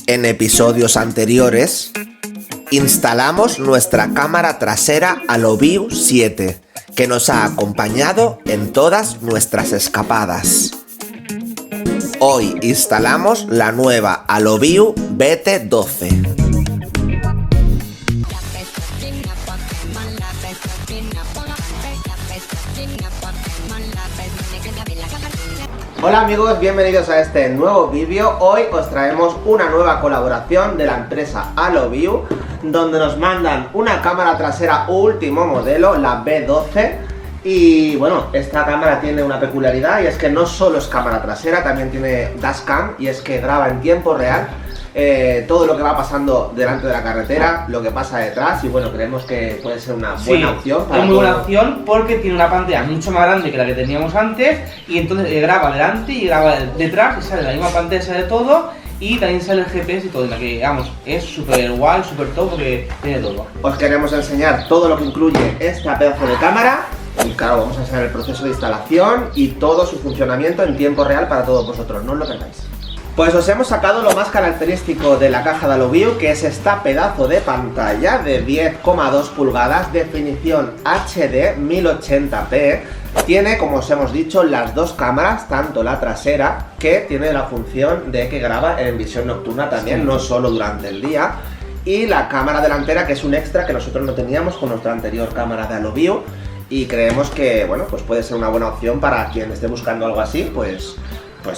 En episodios anteriores, instalamos nuestra cámara trasera ALOVIU 7, que nos ha acompañado en todas nuestras escapadas. Hoy instalamos la nueva ALOVIU BT12. Hola amigos, bienvenidos a este nuevo vídeo. Hoy os traemos una nueva colaboración de la empresa ALOVIU, donde nos mandan una cámara trasera último modelo, la B12. Y bueno, esta cámara tiene una peculiaridad, y es que no solo es cámara trasera, también tiene dashcam, y es que graba en tiempo real todo lo que va pasando delante de la carretera, lo que pasa detrás, y bueno, creemos que puede ser una buena opción para es muy buena opción porque tiene una pantalla mucho más grande que la que teníamos antes, y entonces graba delante y graba detrás, y sale la misma pantalla, sale todo, y también sale el GPS y todo, la que vamos, es súper guay, súper top porque tiene todo. Os queremos enseñar todo lo que incluye esta pedazo de cámara. Y claro, vamos a enseñar el proceso de instalación y todo su funcionamiento en tiempo real para todos vosotros, no os lo perdáis. Pues os hemos sacado lo más característico de la caja de ALOVIU, que es esta pedazo de pantalla de 10,2 pulgadas, definición HD 1080p. Tiene, como os hemos dicho, las dos cámaras, tanto la trasera, que tiene la función de que graba en visión nocturna también, no solo durante el día, y la cámara delantera, que es un extra que nosotros no teníamos con nuestra anterior cámara de ALOVIU. Y creemos que, bueno, pues puede ser una buena opción para quien esté buscando algo así, pues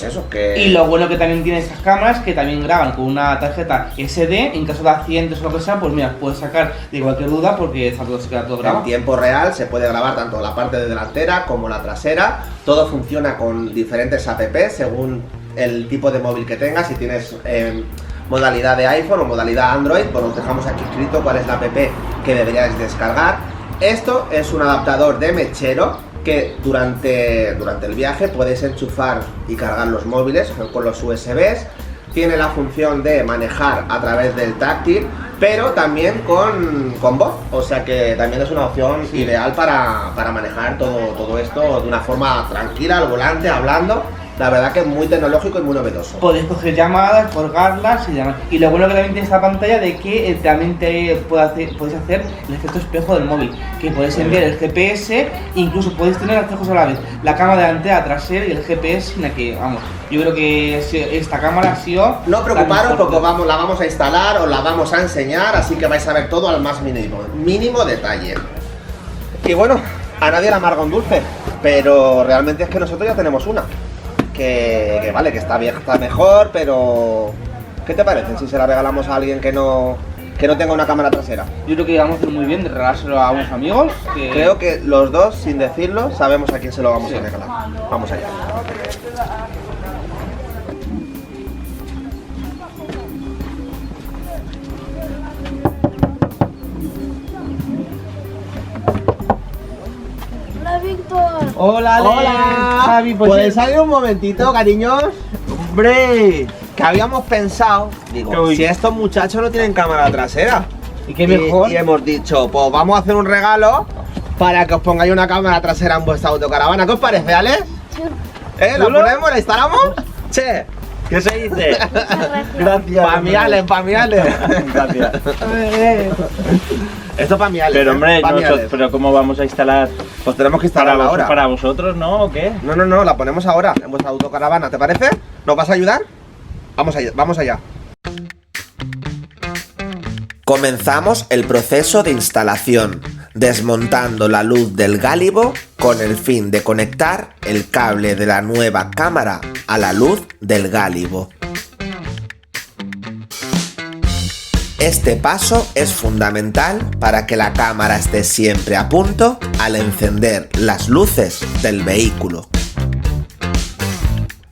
eso, que... Y lo bueno que también tiene estas cámaras, que también graban con una tarjeta SD, en caso de accidentes o lo que sea, pues mira, puedes sacar de cualquier duda porque está todo, se queda todo grabado. En tiempo real se puede grabar tanto la parte de delantera como la trasera, todo funciona con diferentes apps según el tipo de móvil que tengas. Si tienes modalidad de iPhone o modalidad Android, pues os dejamos aquí escrito cuál es la app que deberíais descargar. Esto es un adaptador de mechero que durante el viaje podéis enchufar y cargar los móviles con los USBs. Tiene la función de manejar a través del táctil, pero también con voz, o sea que también es una opción ideal para manejar todo esto de una forma tranquila al volante, hablando. La verdad que es muy tecnológico y muy novedoso. Podéis coger llamadas, colgarlas y demás. Y lo bueno que también tiene esta pantalla de que también podéis hacer el efecto espejo del móvil, que podéis enviar el GPS, incluso podéis tener espejos a la vez, la cámara delantera, trasera y el GPS, en la que, vamos, yo creo que esta cámara ha sido... No preocuparos porque la vamos a instalar, os la vamos a enseñar, así que vais a ver todo al más mínimo detalle. Y bueno, a nadie le amarga un dulce, pero realmente es que nosotros ya tenemos una. Que vale, que está mejor, pero ¿qué te parece si se la regalamos a alguien que no tenga una cámara trasera? Yo creo que vamos a hacer muy bien de regalárselo a unos amigos. Creo que los dos, sin decirlo, sabemos a quién se lo vamos a regalar. Vamos allá. Hola, Ale. Hola. Javi, pues ¿Puedes salir un momentito, cariños? ¡hombre! Que habíamos pensado, digo, si estos muchachos no tienen cámara trasera. ¿Y qué mejor? Y hemos dicho, pues vamos a hacer un regalo para que os pongáis una cámara trasera en vuestra autocaravana. ¿Qué os parece, Ale? ¿La ponemos? ¿La instalamos? Che. ¿Qué se dice? Gracias. Pa' mi Ale. Gracias. Esto es para mi Ale. Pero hombre, pa' mi Ale. pero ¿cómo vamos a instalar? Pues tenemos que instalarla ahora. ¿Para vosotros, no? ¿O qué? No, la ponemos ahora en vuestra autocaravana, ¿te parece? ¿Nos vas a ayudar? Vamos allá. Comenzamos el proceso de instalación, desmontando la luz del gálibo con el fin de conectar el cable de la nueva cámara a la luz del gálibo. Este paso es fundamental para que la cámara esté siempre a punto al encender las luces del vehículo.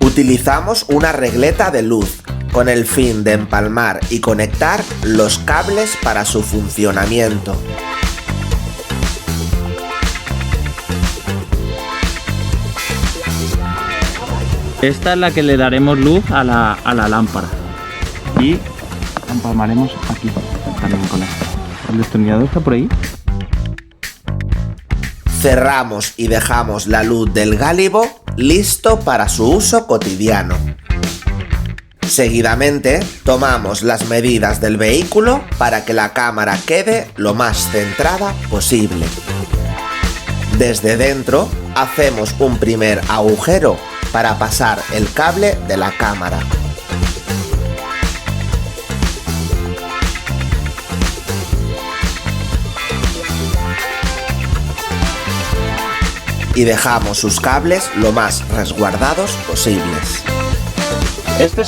Utilizamos una regleta de luz con el fin de empalmar y conectar los cables para su funcionamiento. Esta es la que le daremos luz a la lámpara. Y empalmaremos aquí también con esto. ¿El destornillador está por ahí? Cerramos y dejamos la luz del gálibo listo para su uso cotidiano. Seguidamente, tomamos las medidas del vehículo para que la cámara quede lo más centrada posible. Desde dentro, hacemos un primer agujero para pasar el cable de la cámara. Y dejamos sus cables lo más resguardados posibles. Este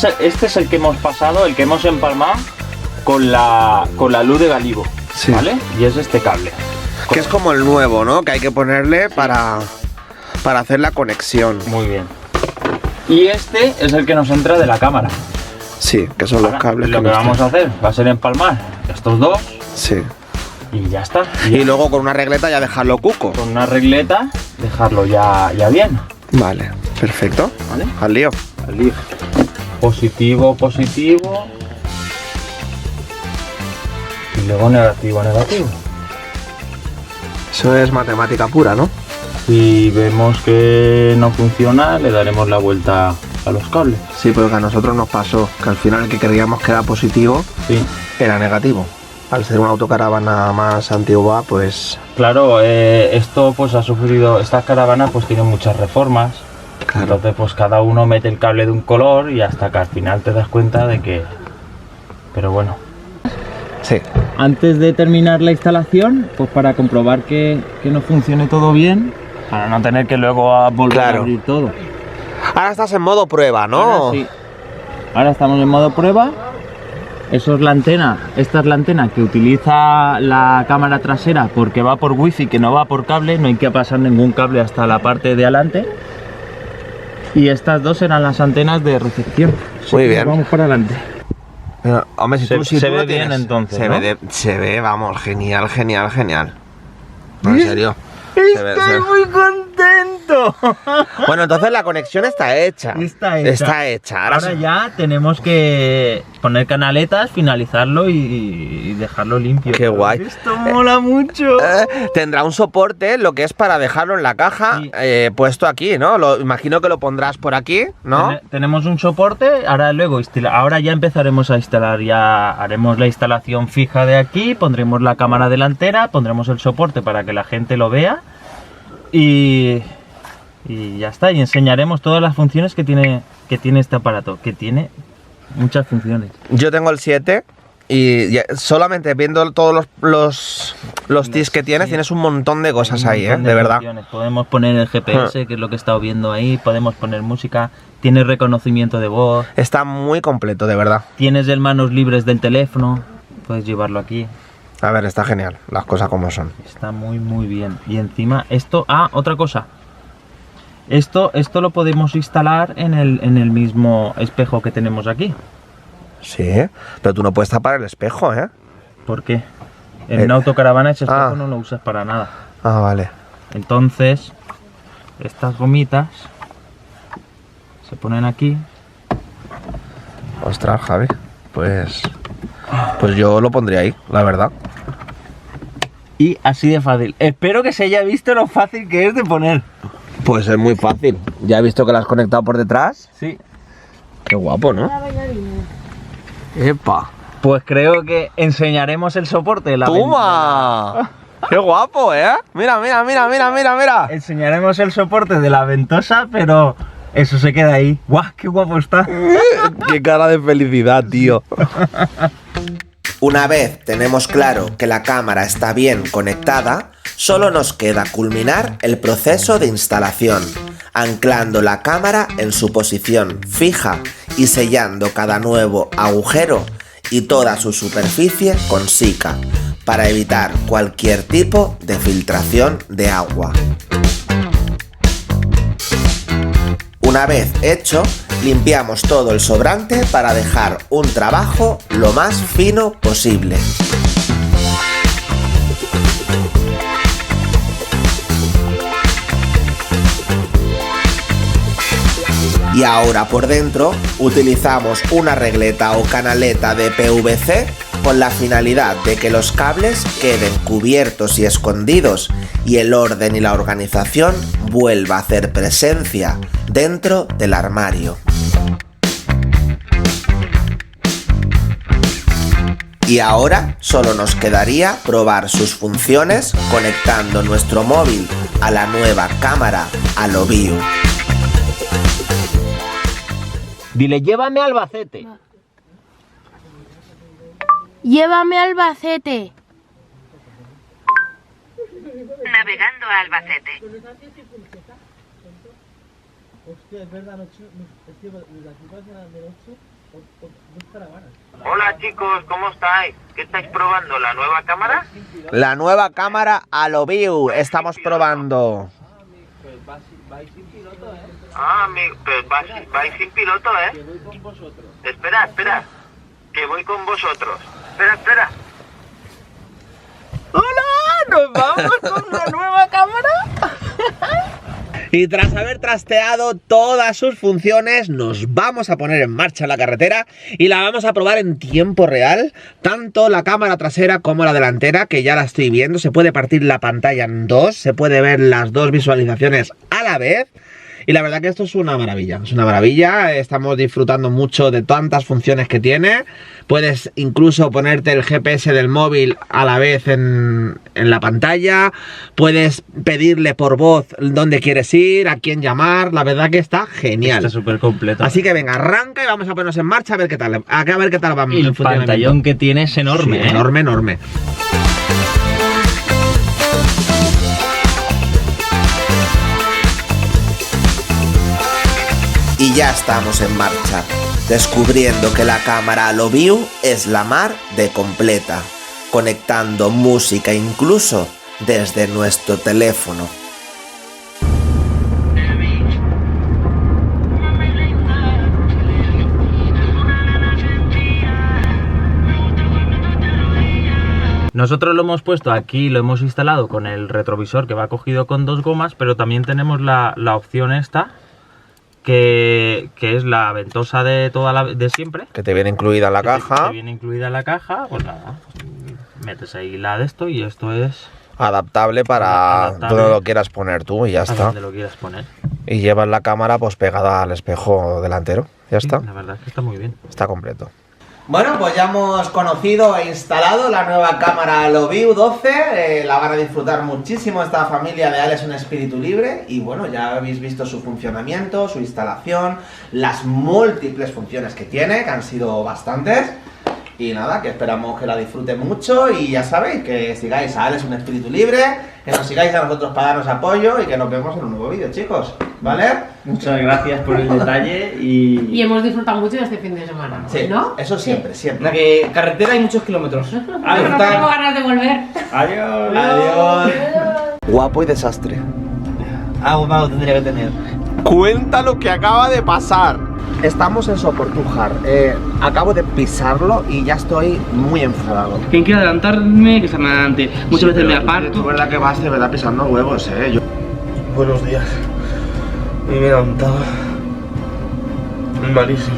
es el que hemos pasado, el que hemos empalmado con la luz de Galibo, Sí. ¿vale? Y es este cable. Que es como el nuevo, ¿no? Que hay que ponerle para hacer la conexión. Muy bien. Y este es el que nos entra de la cámara. Sí, que son los Ahora, cables lo que nos vamos a hacer va a ser empalmar estos dos Sí. y ya está. Y luego con una regleta ya dejarlo cuco. Con una regleta dejarlo ya bien. Vale, perfecto. ¿Vale? Al lío. Al lío. Positivo, positivo. Y luego negativo, negativo. Eso es matemática pura, ¿no? Si vemos que no funciona, le daremos la vuelta a los cables. Sí, porque a nosotros nos pasó que al final el que creíamos que era positivo Sí. era negativo. Al ser una autocaravana más antigua, pues Claro, esto pues ha sufrido, estas caravanas pues tienen muchas reformas. claro. Entonces pues cada uno mete el cable de un color y hasta que al final te das cuenta de que... Pero bueno. Sí. Antes de terminar la instalación, pues para comprobar que no funcione todo bien, para no tener que luego volver Claro. a abrir todo. Ahora estás en modo prueba, ¿no? Ahora sí. Ahora estamos en modo prueba. Eso es la antena. Esta es la antena que utiliza la cámara trasera porque va por wifi, que no va por cable. No hay que pasar ningún cable hasta la parte de adelante. Y estas dos eran las antenas de recepción. Muy bien. Vamos para adelante. Pero, hombre, si Se- tú, si se tú ve lo bien, tienes, entonces, se, ¿no? se ve, vamos, genial, genial, genial. No, en serio. Se ve- se ve- muy contento. Bueno, entonces la conexión está hecha. Está hecha. Está hecha. Ahora Ahora sí. ya tenemos que poner canaletas, finalizarlo y dejarlo limpio. Qué guay. Esto mola mucho. Tendrá un soporte, lo que es para dejarlo en la caja, Sí. puesto aquí, ¿no? Imagino que lo pondrás por aquí, ¿no? Tenemos un soporte, ahora ya empezaremos a instalar, ya haremos la instalación fija de aquí, pondremos la cámara delantera, pondremos el soporte para que la gente lo vea y ya está, y enseñaremos todas las funciones que tiene este aparato, que tiene muchas funciones. Yo tengo el 7 y solamente viendo todos los tips que tienes, Sí. tienes un montón de cosas Un ahí, montón de verdad. funciones. Podemos poner el GPS, que es lo que he estado viendo ahí, podemos poner música, tiene reconocimiento de voz, Está muy completo, de verdad. tienes el manos libres del teléfono, puedes llevarlo aquí. A ver, está genial, las cosas como son. Está muy bien. Y encima esto... Ah, otra cosa. Esto lo podemos instalar en el mismo espejo que tenemos aquí. Sí, pero tú no puedes tapar el espejo, ¿eh? ¿Por qué? En una autocaravana ese espejo Ah. no lo usas para nada. Ah, vale. Entonces, estas gomitas se ponen aquí. Ostras, Javi, pues yo lo pondría ahí, la verdad. Y así de fácil. Espero que se haya visto lo fácil que es de poner. Pues es muy fácil. Ya he visto que lo has conectado por detrás. Sí. Qué guapo, ¿no? ¡Epa! Pues creo que enseñaremos el soporte de la ¡Toma! ¡Qué guapo, eh! Mira, mira, mira, mira, mira, mira. Enseñaremos el soporte de la ventosa, pero eso se queda ahí. ¡Guau! ¡Qué guapo está! ¡Qué cara de felicidad, tío! Una vez tenemos claro que la cámara está bien conectada, solo nos queda culminar el proceso de instalación, anclando la cámara en su posición fija y sellando cada nuevo agujero y toda su superficie con Sika, para evitar cualquier tipo de filtración de agua. Una vez hecho, limpiamos todo el sobrante para dejar un trabajo lo más fino posible. Y ahora por dentro utilizamos una regleta o canaleta de PVC con la finalidad de que los cables queden cubiertos y escondidos y el orden y la organización vuelva a hacer presencia dentro del armario. Y ahora solo nos quedaría probar sus funciones conectando nuestro móvil a la nueva cámara Alloview. Dile, llévame a Albacete. Llévame a Albacete. Navegando a Albacete. Hola chicos, ¿cómo estáis? ¿Qué estáis probando? ¿La nueva cámara? La nueva cámara Alloview estamos probando. Ah, pues vais sin piloto, ¿eh? Espera, que voy con vosotros. Espera. ¡Hola! ¡Nos vamos con una nueva cámara! Y tras haber trasteado todas sus funciones, nos vamos a poner en marcha la carretera y la vamos a probar en tiempo real, tanto la cámara trasera como la delantera, que ya la estoy viendo. Se puede partir la pantalla en dos, se puede ver las dos visualizaciones a la vez. Y la verdad que esto es una maravilla, estamos disfrutando mucho de tantas funciones que tiene. Puedes incluso ponerte el GPS del móvil a la vez en la pantalla, puedes pedirle por voz dónde quieres ir, a quién llamar, la verdad que está genial. Está súper completo. Así que venga, arranca y vamos a ponernos en marcha a ver qué tal va Y el pantallón que tiene es enorme, sí, enorme. Y ya estamos en marcha, descubriendo que la cámara Alloview es la mar de completa, conectando música incluso desde nuestro teléfono. Nosotros lo hemos puesto aquí, lo hemos instalado con el retrovisor que va cogido con dos gomas, pero también tenemos la opción esta, que es la ventosa de de siempre. Que te viene incluida en la caja. Te viene incluida en la caja, pues nada, metes ahí la de esto y esto es Adaptable para donde lo quieras poner tú y ya está. donde lo quieras poner. Y llevas la cámara pues pegada al espejo delantero, ya está. La verdad es que está muy bien. Está completo. Bueno, pues ya hemos conocido e instalado la nueva cámara Alloview 12. La van a disfrutar muchísimo esta familia de Alex Un Espíritu Libre. Y bueno, ya habéis visto su funcionamiento, su instalación, las múltiples funciones que tiene, que han sido bastantes. Y nada, que esperamos que la disfruten mucho y ya sabéis, que sigáis a Alex Un Espíritu Libre, que nos sigáis a nosotros para darnos apoyo y que nos vemos en un nuevo vídeo, chicos, ¿vale? Muchas gracias por el detalle y hemos disfrutado mucho de este fin de semana, Sí, ¿no? eso siempre, siempre. La que carretera hay muchos kilómetros. Yo no tengo ganas de volver. adiós. Adiós. Guapo y desastre. Algo malo tendría que tener. Cuenta lo que acaba de pasar. Estamos en Soportujar. Acabo de pisarlo y ya estoy muy enfadado. Quien quiera adelantarme, que se me adelante. Muchas veces me aparto. Es verdad que vas de verdad pisando huevos, Buenos días. Y me he levantado malísimo.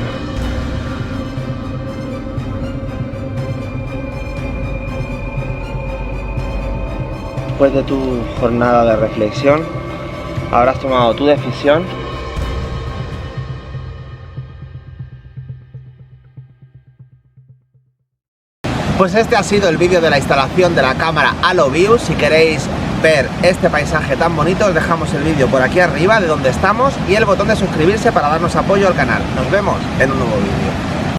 Después de tu jornada de reflexión, ahora has tomado tu decisión. Pues este ha sido el vídeo de la instalación de la cámara Alloview. Si queréis ver este paisaje tan bonito, os dejamos el vídeo por aquí arriba de donde estamos y el botón de suscribirse para darnos apoyo al canal. Nos vemos en un nuevo vídeo.